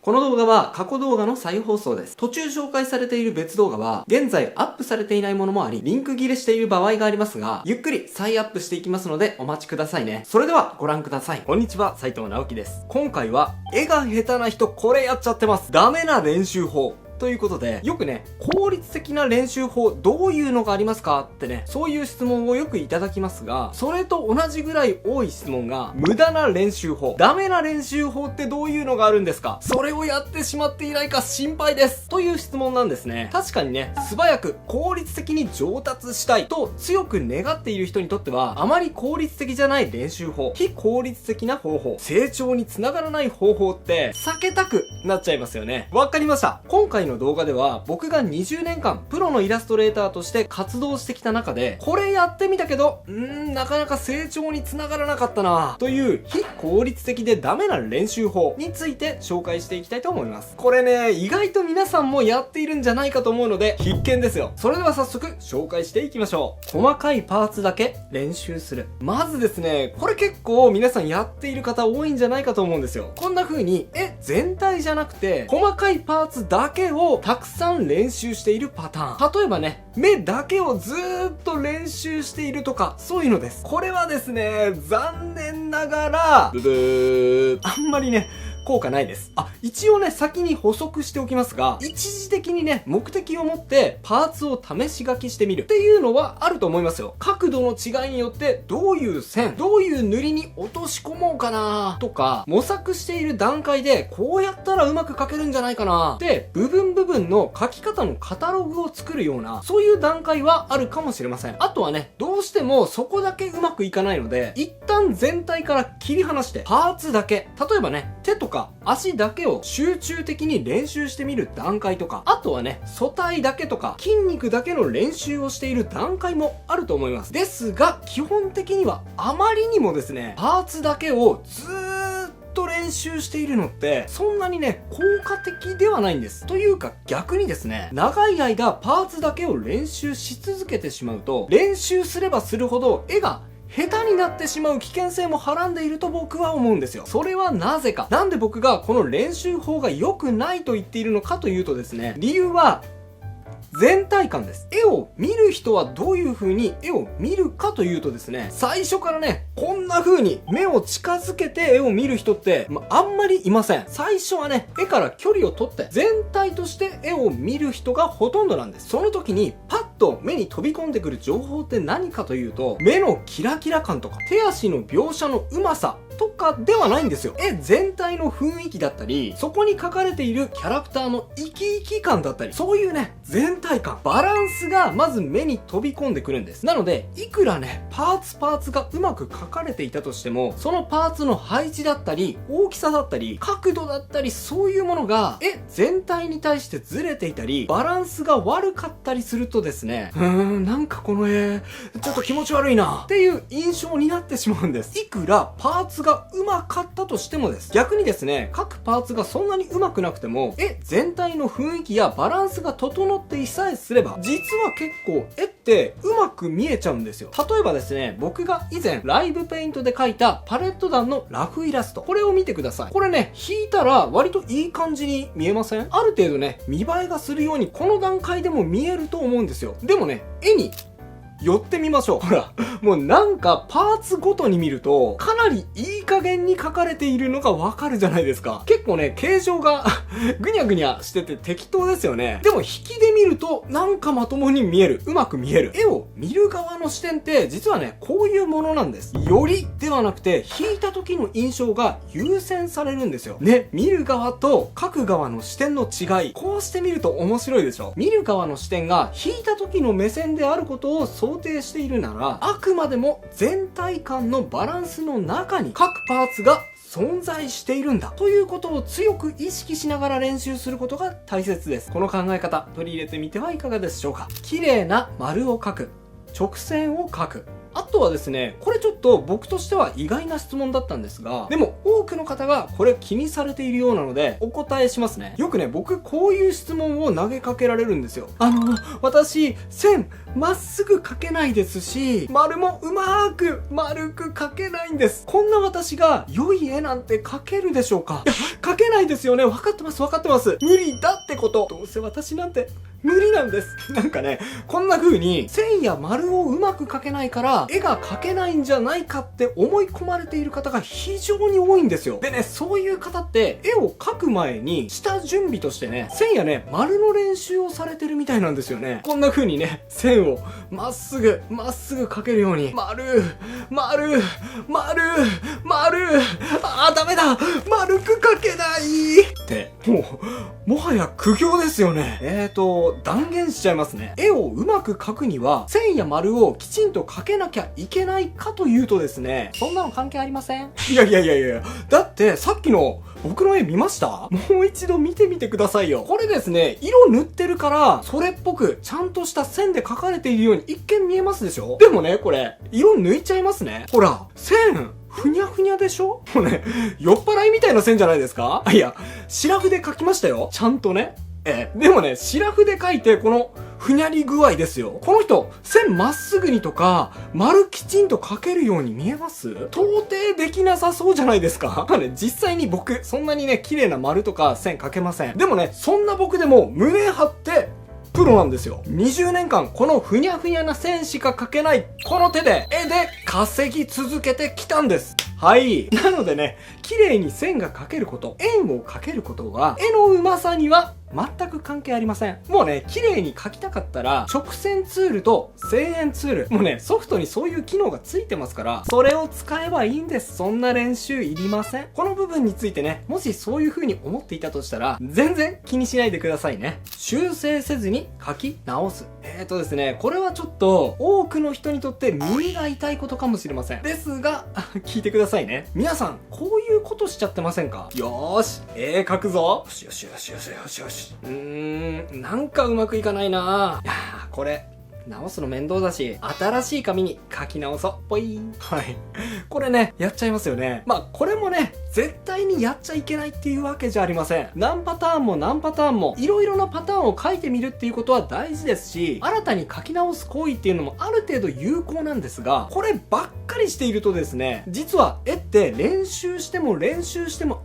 この動画は過去動画の再放送です。途中紹介されている別動画は現在アップされていないものもあり、リンク切れしている場合がありますが、ゆっくり再アップしていきますのでお待ちくださいね。それではご覧ください。こんにちは、斉藤直樹です。今回は絵が下手な人これやっちゃってます。ダメな練習法。ということで、よくね、効率的な練習法どういうのがありますかってね、そういう質問をよくいただきますが、それと同じぐらい多い質問が、無駄な練習法。ダメな練習法ってどういうのがあるんですか？それをやってしまっていないか心配です。という質問なんですね。確かにね、素早く効率的に上達したいと強く願っている人にとっては、あまり効率的じゃない練習法、非効率的な方法、成長につながらない方法って避けたくなっちゃいますよね。わかりました。今回の動画では僕が20年間プロのイラストレーターとして活動してきた中で、これやってみたけどなかなか成長につながらなかったなという非効率的でダメな練習法について紹介していきたいと思います。これね、意外と皆さんもやっているんじゃないかと思うので必見ですよ。それでは早速紹介していきましょう。細かいパーツだけ練習する。まずですね、これ結構皆さんやっている方多いんじゃないかと思うんですよ。こんな風に全体じゃなくて細かいパーツだけをたくさん練習しているパターン。例えばね、目だけをずーっと練習しているとか、そういうのです。これはですね、残念ながらあんまりね、効果ないです。一応ね、先に補足しておきますが、一時的にね、目的を持ってパーツを試し書きしてみるっていうのはあると思いますよ。角度の違いによってどういう線、どういう塗りに落とし込もうかなとか、模索している段階でこうやったらうまく描けるんじゃないかなって部分部分の描き方のカタログを作るような、そういう段階はあるかもしれません。あとはね、どうしてもそこだけうまくいかないので、一旦全体から切り離してパーツだけ、例えばね、手とか足だけを集中的に練習してみる段階とか、あとはね、素体だけとか筋肉だけの練習をしている段階もあると思います。ですが、基本的にはあまりにもですね、パーツだけをずーっと練習しているのってそんなにね、効果的ではないんです。というか逆にですね、長い間パーツだけを練習し続けてしまうと、練習すればするほど絵が下手になってしまう危険性もはらんでいると僕は思うんですよ。それはなぜか。なんで僕がこの練習法が良くないと言っているのかというとですね、理由は全体感です。絵を見る人はどういう風に絵を見るかというとですね、最初からね、こんな風に目を近づけて絵を見る人って、あんまりいません。最初はね、絵から距離を取って全体として絵を見る人がほとんどなんです。その時にパッと目に飛び込んでくる情報って何かというと、目のキラキラ感とか手足の描写のうまさとかではないんですよ。絵全体の雰囲気だったり、そこに書かれているキャラクターの生き生き感だったり、そういうね、全体感、バランスがまず目に飛び込んでくるんです。なので、いくらね、パーツがうまく書かれていたとしても、そのパーツの配置だったり、大きさだったり、角度だったり、そういうものが絵全体に対してずれていたり、バランスが悪かったりするとですね、なんかこの絵ちょっと気持ち悪いなっていう印象になってしまうんです。いくらパーツがうまかったとしてもです。逆にですね、各パーツがそんなにうまくなくても、絵全体の雰囲気やバランスが整っていさえすれば、実は結構絵ってうまく見えちゃうんですよ。例えばですね、僕が以前ライブペイントで描いたパレット弾のラフイラスト、これを見てください。これね、引いたら割といい感じに見えません？ある程度ね、見栄えがするようにこの段階でも見えると思うんですよ。でもね、絵に寄ってみましょう。ほら、もうなんかパーツごとに見るとかなりいい加減に描かれているのがわかるじゃないですか。結構ね、形状がぐにゃぐにゃしてて適当ですよね。でも引きで見るとなんかまともに見える、うまく見える。絵を見る側の視点って実はね、こういうものなんです。よりではなくて、引いた時の印象が優先されるんですよね。見る側と描く側の視点の違い、こうして見ると面白いでしょ。見る側の視点が引いた時の目線であることを想定しているなら、あくまでも全体感のバランスの中に各パーツが存在しているんだということを強く意識しながら練習することが大切です。この考え方取り入れてみてはいかがでしょうか。綺麗な丸を描く、直線を描く、あとはですね、これちょっと僕としては意外な質問だったんですが、でも多くの方がこれ気にされているようなので、お答えしますね。よくね、僕こういう質問を投げかけられるんですよ。私、線、まっすぐ描けないですし、丸もうまーく丸く描けないんです。こんな私が良い絵なんて描けるでしょうか？いや、描けないですよね。わかってます、わかってます。無理だってこと。どうせ私なんて無理なんです。なんかね、こんな風に線や丸をうまく描けないから絵が描けないんじゃないかって思い込まれている方が非常に多いんですよ。でね、そういう方って絵を描く前に下準備としてね、線やね、丸の練習をされてるみたいなんですよね。こんな風にね、線をまっすぐ描けるように、丸、ダメだ、丸く描けないって、もはや苦行ですよね。断言しちゃいますね。絵をうまく描くには、線や丸をきちんと描けなきゃいけないかというとですね、そんなの関係ありません。いや。だって、さっきの僕の絵見ました？もう一度見てみてくださいよ。これですね、色塗ってるから、それっぽく、ちゃんとした線で描かれているように一見見えますでしょ？でもね、これ、色抜いちゃいますね。ほら、線、ふにゃふにゃでしょ？もうね、酔っ払いみたいな線じゃないですか？いや、シラフで描きましたよ。ちゃんとね。でもね、シラフで描いて、この、ふにゃり具合ですよ。この人、線まっすぐにとか、丸きちんと描けるように見えます？到底できなさそうじゃないですか？実際に僕、そんなにね、綺麗な丸とか線描けません。でもね、そんな僕でも胸張って、プロなんですよ。20年間、このふにゃふにゃな線しか描けない、この手で、絵で稼ぎ続けてきたんです。はい。なのでね、綺麗に線が描けること、円を描けることは、絵の上手さには全く関係ありません。もうね、綺麗に描きたかったら、直線ツールと正円ツール。もうね、ソフトにそういう機能がついてますから、それを使えばいいんです。そんな練習いりません。この部分についてね、もしそういう風に思っていたとしたら、全然気にしないでくださいね。修正せずに描き直す。ですね、これはちょっと、多くの人にとって耳が痛いことかもしれません。ですが、聞いてくださいね。皆さん、こういうことしちゃってませんか？よーし、絵描くぞ。よし。なんかうまくいかないな。いやー、これ、直すの面倒だし、新しい紙に書き直そう。ぽい。はい。これね、やっちゃいますよね。まあ、これもね、絶対にやっちゃいけないっていうわけじゃありません。何パターンも、いろいろなパターンを書いてみるっていうことは大事ですし、新たに書き直す行為っていうのもある程度有効なんですが、こればっかりしているとですね、実は絵って練習しても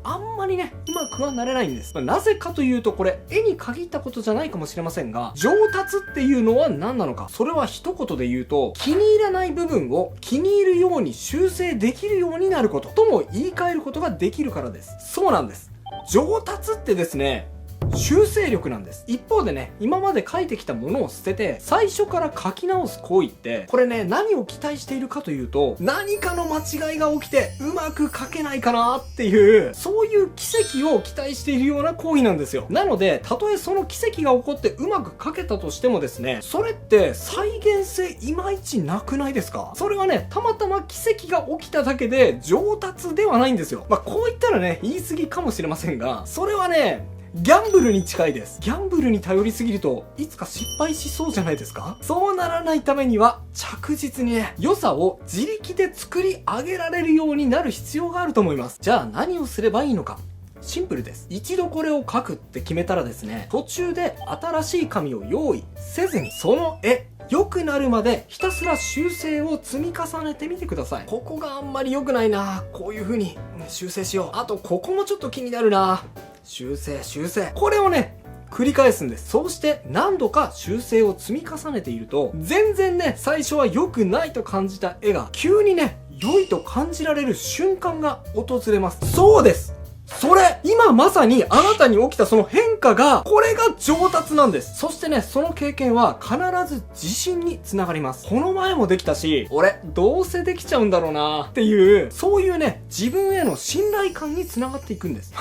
あんまりね、うまくはなれないんです。なぜかというと、これ、絵に限ったことじゃないかもしれませんが、上達っていうのは何なのか。それは一言で言うと、気に入らない部分を気に入るように修正できるようになることとも言い換えることができるからです。そうなんです。上達ってですね、修正力なんです。一方でね、今まで書いてきたものを捨てて、最初から書き直す行為って、これね、何を期待しているかというと、何かの間違いが起きて、うまく書けないかなっていう、そういう奇跡を期待しているような行為なんですよ。なので、たとえその奇跡が起こってうまく書けたとしてもですね、それって再現性いまいちなくないですか？それはね、たまたま奇跡が起きただけで上達ではないんですよ。まあ、こう言ったらね、言い過ぎかもしれませんが、それはね、ギャンブルに近いです。ギャンブルに頼りすぎるといつか失敗しそうじゃないですか？そうならないためには着実にね、良さを自力で作り上げられるようになる必要があると思います。じゃあ何をすればいいのか。シンプルです。一度これを書くって決めたらですね、途中で新しい紙を用意せずに、その絵、良くなるまでひたすら修正を積み重ねてみてください。ここがあんまり良くないな。こういう風に修正しよう。あとここもちょっと気になるな。修正。これをね、繰り返すんです。そうして何度か修正を積み重ねていると、全然ね、最初は良くないと感じた絵が、急にね、良いと感じられる瞬間が訪れます。そうです！それ、今まさにあなたに起きたその変化が、これが上達なんです。そしてね、その経験は必ず自信につながります。この前もできたし、俺、どうせできちゃうんだろうなっていう、そういうね、自分への信頼感につながっていくんです。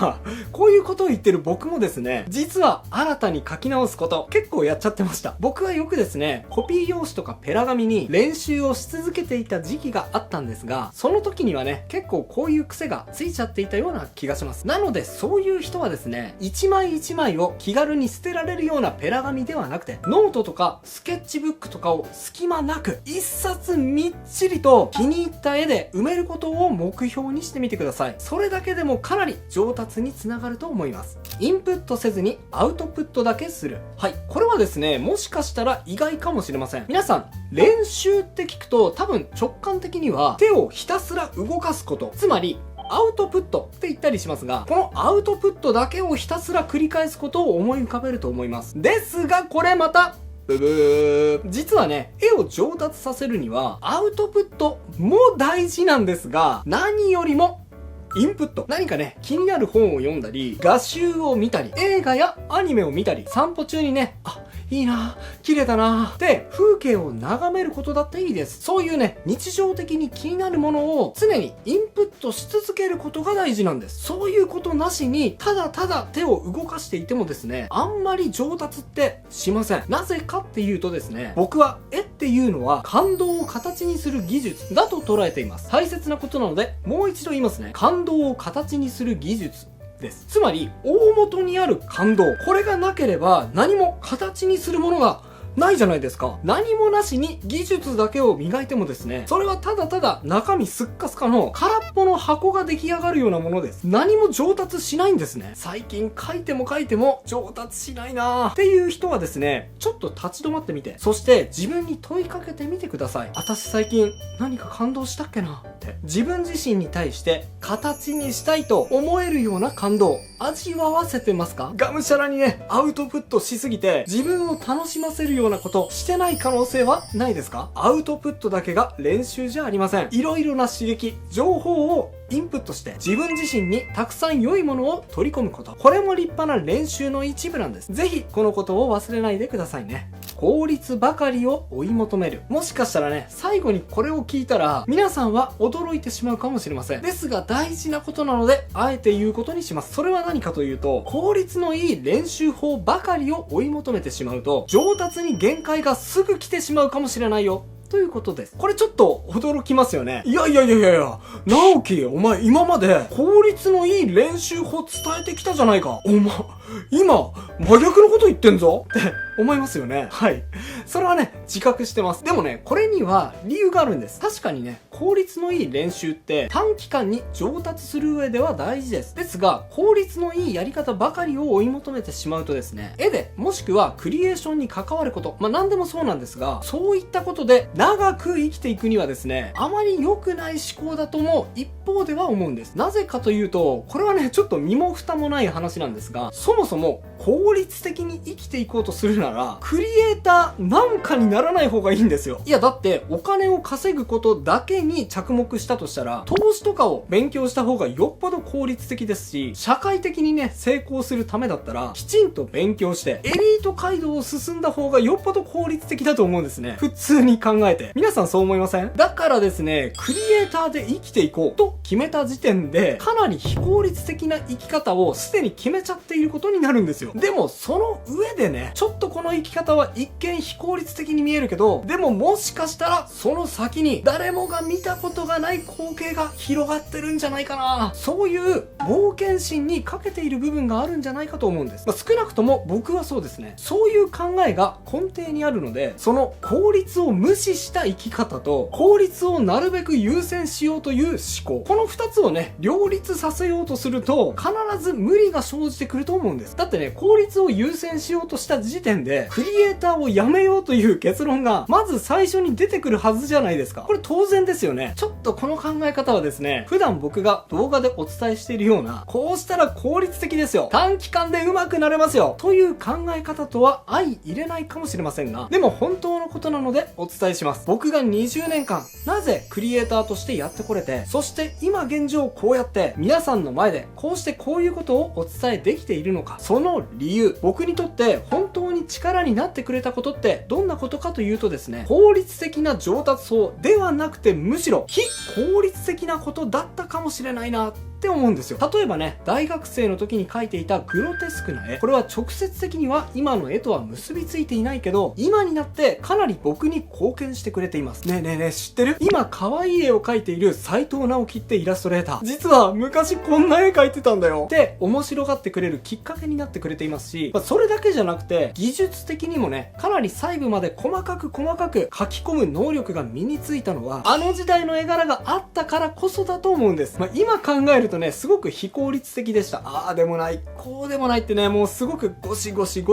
こういうことを言ってる僕もですね、実は新たに書き直すこと、結構やっちゃってました。僕はよくですね、コピー用紙とかペラ紙に練習をし続けていた時期があったんですが、その時にはね、結構こういう癖がついちゃっていたような気がします。。なのでそういう人はですね、一枚一枚を気軽に捨てられるようなペラ紙ではなくて、ノートとかスケッチブックとかを隙間なく一冊みっちりと気に入った絵で埋めることを目標にしてみてください。それだけでもかなり上達につながると思います。インプットせずにアウトプットだけする。はい、これはですね、もしかしたら意外かもしれません。皆さん、練習って聞くと多分直感的には手をひたすら動かすこと、つまりアウトプットって言ったりしますが、このアウトプットだけをひたすら繰り返すことを思い浮かべると思います。ですが、これまたブブー。実はね、絵を上達させるにはアウトプットも大事なんですが、何よりもインプット。何かね、気になる本を読んだり、画集を見たり、映画やアニメを見たり、散歩中にね、いいな、綺麗だなって風景を眺めることだっていいです。そういうね、日常的に気になるものを常にインプットし続けることが大事なんです。そういうことなしにただただ手を動かしていてもですね、あんまり上達ってしません。なぜかっていうとですね、僕は絵っていうのは感動を形にする技術だと捉えています。大切なことなのでもう一度言いますね。感動を形にする技術です。つまり大元にある感動、これがなければ何も形にするものがないじゃないですか。何もなしに技術だけを磨いてもですね、それはただただ中身すっかすかの空っぽの箱が出来上がるようなものです。何も上達しないんですね。最近書いても上達しないなーっていう人はですね、ちょっと立ち止まってみて、そして自分に問いかけてみてください。私最近何か感動したっけなって。自分自身に対して形にしたいと思えるような感動、味わわせてますか？がむしゃらにね、アウトプットしすぎて自分を楽しませるようなことしてない可能性はないですか？アウトプットだけが練習じゃありません。いろいろな刺激、情報をインプットして自分自身にたくさん良いものを取り込むこと、これも立派な練習の一部なんです。ぜひこのことを忘れないでくださいね。効率ばかりを追い求める。もしかしたらね、最後にこれを聞いたら皆さんは驚いてしまうかもしれません。ですが大事なことなのであえて言うことにします。それは何かというと、効率のいい練習法ばかりを追い求めてしまうと上達に限界がすぐ来てしまうかもしれないよということです。これちょっと驚きますよね。いや、直樹、お前今まで効率のいい練習法伝えてきたじゃないか。お前、今、真逆のこと言ってんぞって思いますよね。はい。それはね、自覚してます。でもね、これには理由があるんです。確かにね、効率のいい練習って短期間に上達する上では大事です。ですが、効率のいいやり方ばかりを追い求めてしまうとですね、絵でもしくはクリエーションに関わること、何でもそうなんですが、そういったことで長く生きていくにはですね、あまり良くない思考だとも一方では思うんです。なぜかというと、これはね、ちょっと身も蓋もない話なんですが、そもそも効率的に生きていこうとするなら、クリエイターなんかにならない方がいいんですよ。いや、だってお金を稼ぐことだけに着目したとしたら、投資とかを勉強した方がよっぽど効率的ですし、社会的にね、成功するためだったら、きちんと勉強して、エリート街道を進んだ方がよっぽど効率的だと思うんですね。普通に考えて。皆さんそう思いません？だからですね、クリエイターで生きていこうと決めた時点で、かなり非効率的な生き方をすでに決めちゃっていることになるんですよ。でも、その上でね、ちょっとこの生き方は一見非効率的に見えるけど、でももしかしたら、その先に誰もが見たことがない光景が広がってるんじゃないかな。そういう冒険心に欠けている部分があるんじゃないかと思うんです。少なくとも僕はそうですね。そういう考えが根底にあるので、その効率を無視した生き方と、効率をなるべく優先しようという思考。この二つをね、両立させようとすると、必ず無理が生じてくると思うんです。だってね、効率を優先しようとした時点で、クリエイターをやめようという結論が、まず最初に出てくるはずじゃないですか。これ当然ですよね。ちょっとこの考え方はですね、普段僕が動画でお伝えしているような、こうしたら効率的ですよ、短期間で上手くなれますよという考え方とは相入れないかもしれませんが、でも本当のことなのでお伝えします。僕が20年間なぜクリエイターとしてやってこれて、そして今現状こうやって皆さんの前でこうしてこういうことをお伝えできているのか、その理由、僕にとって本当に力になってくれたことってどんなことかというとですね、効率的な上達法ではなくて、むしろ非効率的なことだったかもしれないなってって思うんですよ。例えばね、大学生の時に描いていたグロテスクな絵。これは直接的には今の絵とは結びついていないけど、今になってかなり僕に貢献してくれています。ねえねえねえ、知ってる？今可愛い絵を描いている斉藤直樹ってイラストレーター。実は昔こんな絵描いてたんだよ。って面白がってくれるきっかけになってくれていますし、それだけじゃなくて、技術的にもね、かなり細部まで細かく書き込む能力が身についたのは、あの時代の絵柄があったからこそだと思うんです。今考えるとね、すごく非効率的でした。ああでもない、こうでもないってね、もうすごくゴシゴシ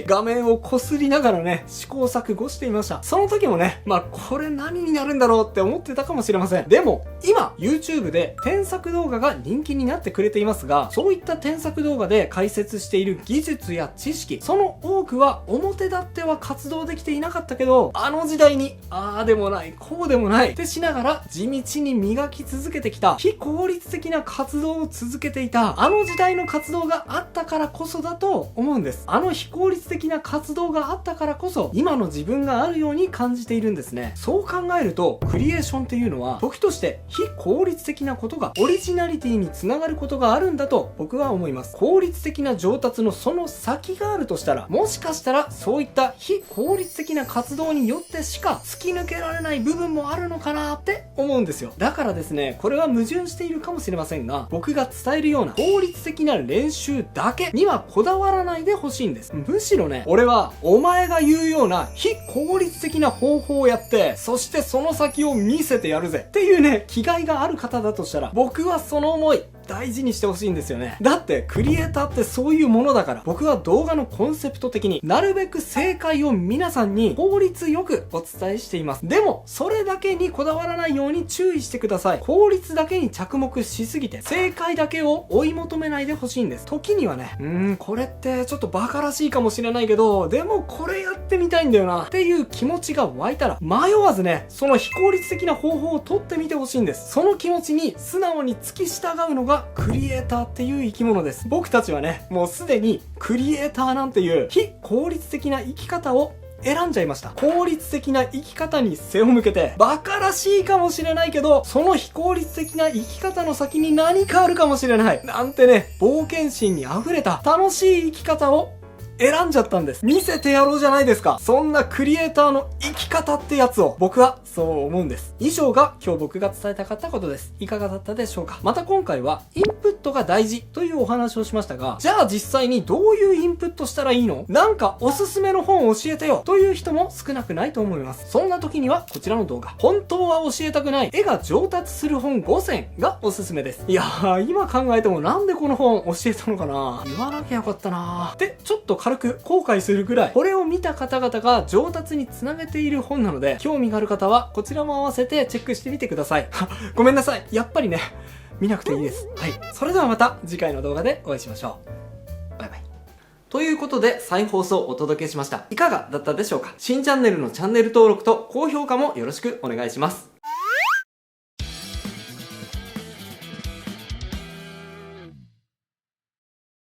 画面をこすりながらね、試行錯誤していました。その時もね、これ何になるんだろうって思ってたかもしれません。でも、今、YouTube で添削動画が人気になってくれていますが、そういった添削動画で解説している技術や知識、その多くは表立っては活動できていなかったけど、あの時代に、ああでもない、こうでもないってしながら地道に磨き続けてきた、非効率的な活動を続けていた、あの時代の活動があったからこそだと思うんです。あの非効率的な活動があったからこそ、今の自分があるように感じているんですね。そう考えると、クリエーションっていうのは、時として非効率的なことがオリジナリティにつながることがあるんだと僕は思います。効率的な上達のその先があるとしたら、もしかしたらそういった非効率的な活動によってしか突き抜けられない部分もあるのかなって思うんですよ。だからですね、これは矛盾しているかもしれませんが、僕が伝えるような効率的な練習だけにはこだわらないでほしいんです。むしろね、俺はお前が言うような非効率的な方法をやって、そしてその先を見せてやるぜっていうね、気概がある方だとしたら、僕はその思い大事にしてほしいんですよね。だってクリエイターってそういうものだから、僕は動画のコンセプト的になるべく正解を皆さんに効率よくお伝えしています。でもそれだけにこだわらないように注意してください。効率だけに着目しすぎて正解だけを追い求めないでほしいんです。時にはね、これってちょっとバカらしいかもしれないけど、でもこれやってみたいんだよなっていう気持ちが湧いたら、迷わずね、その非効率的な方法を取ってみてほしいんです。その気持ちに素直に付き従うのがクリエイターっていう生き物です。僕たちはね、もうすでにクリエイターなんていう非効率的な生き方を選んじゃいました。効率的な生き方に背を向けて、バカらしいかもしれないけど、その非効率的な生き方の先に何かあるかもしれないなんてね、冒険心に溢れた楽しい生き方を選んじゃったんです。見せてやろうじゃないですか。そんなクリエイターの生き方ってやつを、僕はそう思うんです。以上が今日僕が伝えたかったことです。いかがだったでしょうか。また今回はインプットが大事というお話をしましたが、じゃあ実際にどういうインプットしたらいいの？なんかおすすめの本を教えてよという人も少なくないと思います。そんな時にはこちらの動画、本当は教えたくない絵が上達する本5選がおすすめです。いやー、今考えてもなんでこの本教えたのかな、言わなきゃよかったなーってちょっと軽く後悔するぐらい、これを見た方々が上達につなげている本なので、興味がある方はこちらも合わせてチェックしてみてください。ごめんなさい、やっぱりね、見なくていいです。はい、それではまた次回の動画でお会いしましょう。バイバイ。ということで再放送をお届けしました。いかがだったでしょうか。新チャンネルのチャンネル登録と高評価もよろしくお願いします。